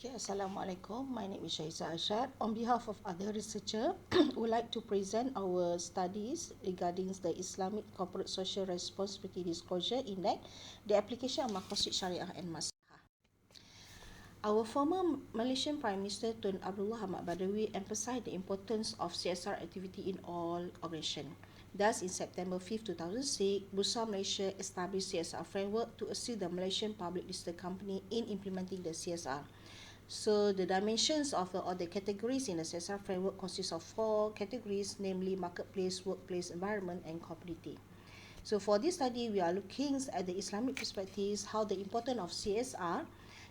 Okay, Assalamualaikum. My name is Syahiza Arsad. On behalf of other researcher, would like to present our studies regarding the Islamic Corporate Social Responsibility Disclosure Index, the application of Maqasid Syariah and Maslahah. Our former Malaysian Prime Minister Tun Abdullah Ahmad Badawi emphasized the importance of CSR activity in all organisations. Thus, in September 5, 2006, Bursa Malaysia established CSR framework to assist the Malaysian public listed company in implementing the CSR. So the dimensions of all the categories in the CSR framework consist of 4 categories, namely marketplace, workplace, environment, and community. So for this study, we are looking at the Islamic perspectives, how the importance of CSR.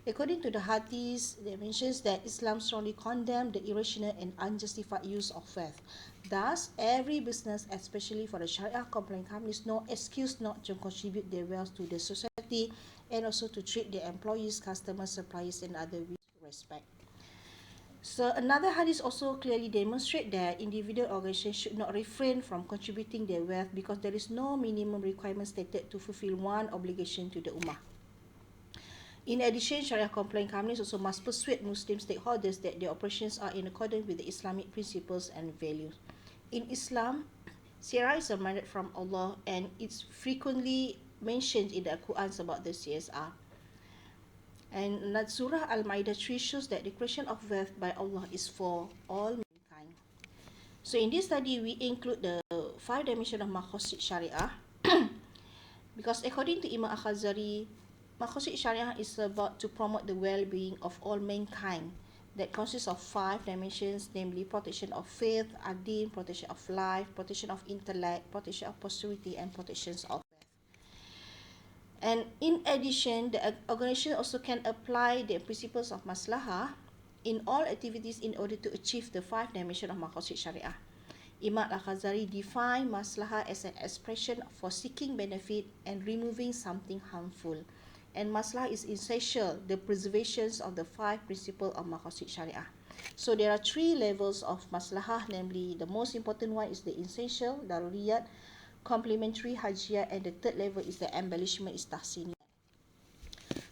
According to the hadith, they mentions that Islam strongly condemns the irrational and unjustified use of wealth. Thus, every business, especially for the Sharia compliant companies, no excuse not to contribute their wealth to the society and also to treat their employees, customers, suppliers, and others with respect. So another hadith also clearly demonstrates that individual organizations should not refrain from contributing their wealth because there is no minimum requirement stated to fulfill one obligation to the ummah. In addition, Sharia compliant companies also must persuade Muslim stakeholders that their operations are in accordance with the Islamic principles and values. In Islam, CSR is a mandate from Allah and it's frequently mentioned in the Quran about the CSR. And Surah Al-Ma'idah 3 shows that the creation of wealth by Allah is for all mankind. So in this study, we include the 5 dimensions of Maqasid Syariah because according to Imam Al-Ghazali, Maqasid Syariah is about to promote the well-being of all mankind that consists of 5 dimensions, namely protection of faith, adin, protection of life, protection of intellect, protection of posterity, and protection of wealth. And in addition, the organization also can apply the principles of maslahah in all activities in order to achieve the 5 dimensions of Maqasid Syariah. Imam Al-Ghazali defined maslahah as an expression for seeking benefit and removing something harmful. And maslahah is essential, the preservation of the 5 principles of Maqasid Syariah. So there are 3 levels of maslahah, namely the most important one is the essential, daruriyat, complementary, hajiyah, and the 3rd level is the embellishment, is tahsiniyat.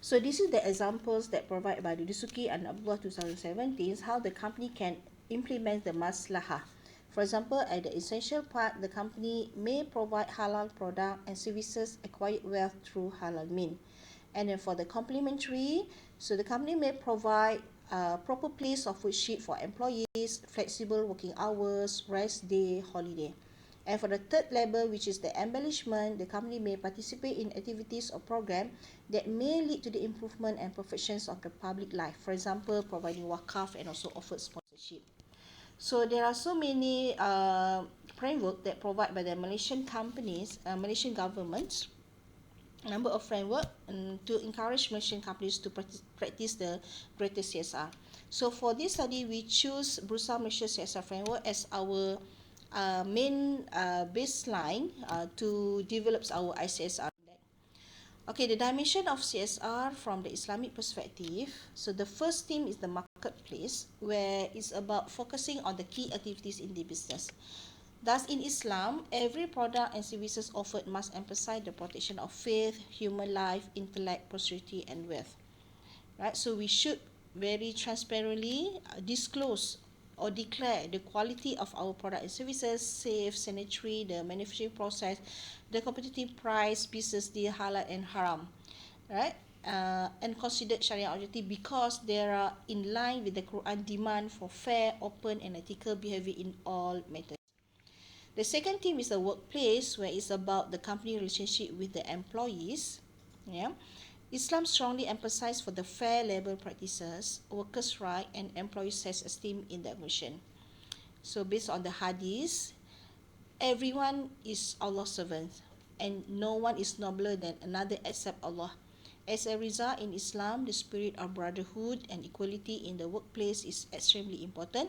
So this is the examples that provided by the Dusuki and Abdullah 2017, how the company can implement the maslahah. For example, at the essential part, the company may provide halal product and services, acquired wealth through halal means. And then for the complementary, so the company may provide a proper place of worship for employees, flexible working hours, rest day, holiday. And for the 3rd level, which is the embellishment, the company may participate in activities or programs that may lead to the improvement and perfections of the public life. For example, providing wakaf and also offered sponsorship. So there are so many framework that provided by the Malaysian companies, Malaysian government, number of framework to encourage Malaysian companies to practice the greater CSR. So for this study, we choose Bursa Malaysia CSR framework as our main baseline to develop our ICASREMS. Okay, the dimension of CSR from the Islamic perspective. So the first theme is the marketplace, where it's about focusing on the key activities in the business. Thus, in Islam, every product and services offered must emphasize the protection of faith, human life, intellect, posterity, and wealth. Right? So we should very transparently disclose or declare the quality of our product and services, safe, sanitary, the manufacturing process, the competitive price, business deal, halal and haram, right? And considered Sharia objective because they are in line with the Quran demand for fair, open, and ethical behavior in all matters. The second theme is the workplace, where it's about the company relationship with the employees. Yeah. Islam strongly emphasizes for the fair labor practices, workers' rights, and employees' self-esteem in the organization. So based on the hadith, everyone is Allah's servant, and no one is nobler than another except Allah. As a result, in Islam, the spirit of brotherhood and equality in the workplace is extremely important.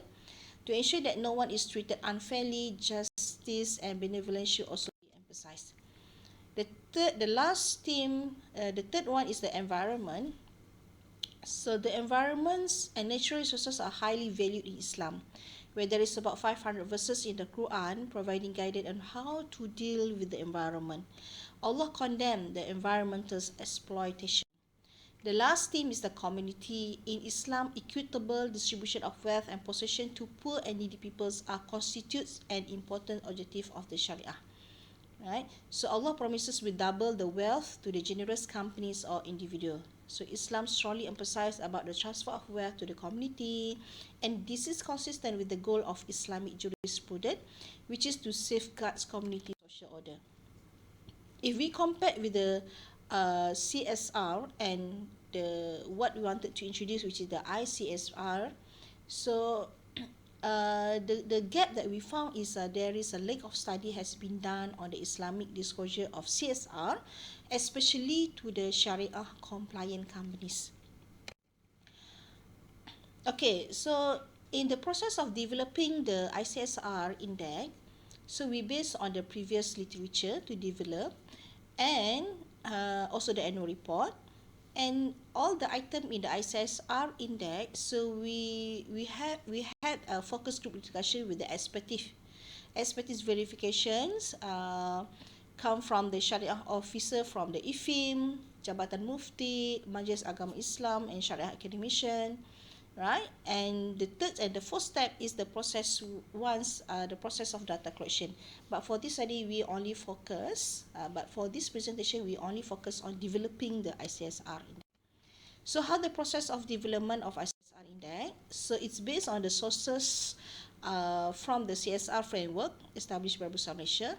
To ensure that no one is treated unfairly, justice and benevolence should also be emphasized. The last theme, the 3rd one is the environment. So the environments and natural resources are highly valued in Islam, where there is about 500 verses in the Quran providing guidance on how to deal with the environment. Allah condemned the environmental exploitation. The last theme is the community. In Islam, equitable distribution of wealth and possession to poor and needy peoples are constitutes an important objective of the Sharia. Right? So Allah promises will double the wealth to the generous companies or individual. So Islam strongly emphasized about the transfer of wealth to the community, and this is consistent with the goal of Islamic jurisprudence, which is to safeguard community social order. If we compare with the CSR and the what we wanted to introduce, which is the ICSR, so the gap that we found is there is a lack of study has been done on the Islamic disclosure of CSR, especially to the Sharia compliant companies. Okay, so in the process of developing the ICSR index, so we based on the previous literature to develop, and also the annual report, and all the item in the ICSR index. So we had a focus group discussion with the expertise verifications come from the Sharia officer from the IFIM, Jabatan Mufti, Majlis Agama Islam, and Sharia Academician, right? And the third and the fourth step is the process the process of data collection. But for this study, we only focus. But for this presentation, we only focus on developing the ICSR index. So how the process of development of ICSR index? So it's based on the sources from the CSR framework established by Bursa Malaysia.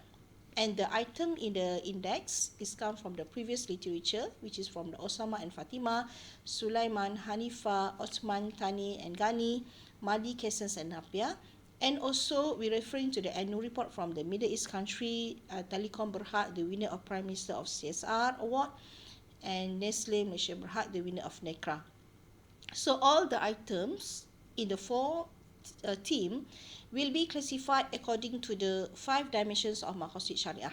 And the item in the index is come from the previous literature, which is from the Osama and Fatima, Sulaiman, Hanifa, Osman, Tani and Ghani, Madi, Kesens and Napia. And also we're referring to the annual report from the Middle East country, Telecom Berhad, the winner of Prime Minister of CSR Award, and Nestle Malaysia Berhad, the winner of NECRA. So all the items in the four team will be classified according to the 5 dimensions of Maqasid Syariah.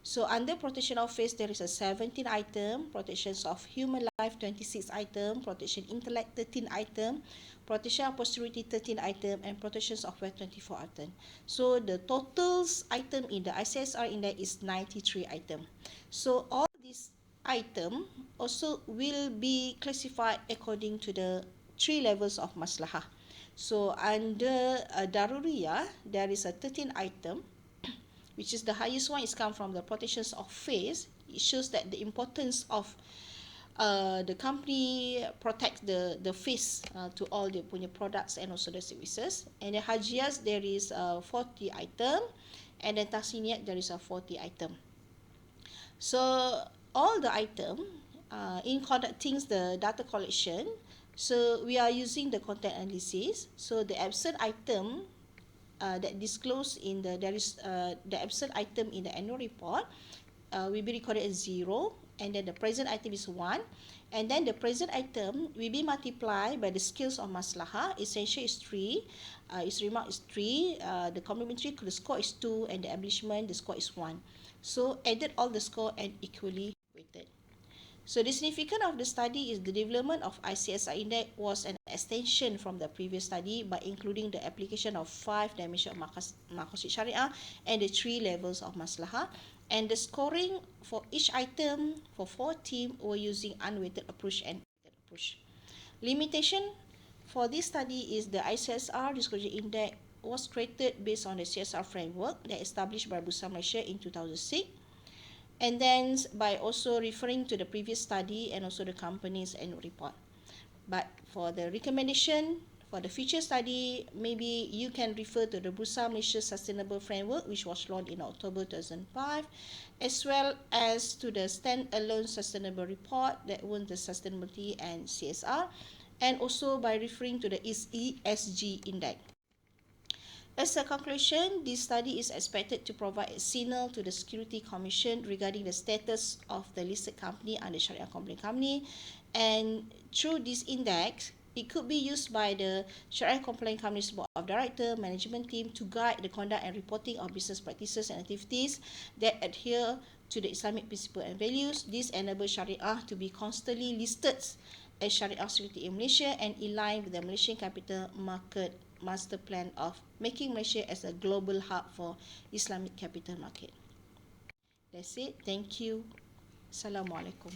So under protection of face, there is a 17 item, protections of human life 26 item, protection intellect 13 item, protection of posterity 13 item, and protections of wealth 24 item. So the totals item in the ICSR index is 93 item. So all these item also will be classified according to the 3 levels of maslahah. So under Daruriyah, there is a 13 item, which is the highest one is come from the protections of face. It shows that the importance of the company protects the face to all the punya products and also the services. And the Hajiyas, there is 40 item, and then Tahsiniyat, there is a 40 item. So all the item in conducting the data collection, so we are using the content analysis. So the absent item that disclosed in there is the absent item in the annual report will be recorded as 0, and then the present item is 1, and then the present item will be multiplied by the scales of maslahah. Essential is 3, its remark is 3, the complementary the score is 2, and the embellishment the score is 1. So added all the score and equally weighted. So the significance of the study is the development of ICSR index was an extension from the previous study by including the application of 5 dimensions of Maqasid Syariah and the 3 levels of maslahah, and the scoring for each item for 4 teams were using unweighted approach and weighted approach. Limitation for this study is the ICSR disclosure index was created based on the CSR framework that established by Bursa Malaysia in 2006. And then by also referring to the previous study and also the company's annual report. But for the recommendation for the future study, maybe you can refer to the Bursa Malaysia Sustainable Framework, which was launched in October 2005, as well as to the standalone sustainable report that won the sustainability and CSR, and also by referring to the ESG index. As a conclusion, this study is expected to provide a signal to the Security Commission regarding the status of the listed company under Sharia compliant company, and through this index, it could be used by the Sharia compliant company's board of directors, management team to guide the conduct and reporting of business practices and activities that adhere to the Islamic principles and values. This enables Sharia to be constantly listed as Sharia security in Malaysia and in line with the Malaysian Capital Market Master Plan of making Malaysia as a global hub for Islamic capital market. That's it. Thank you. Assalamualaikum.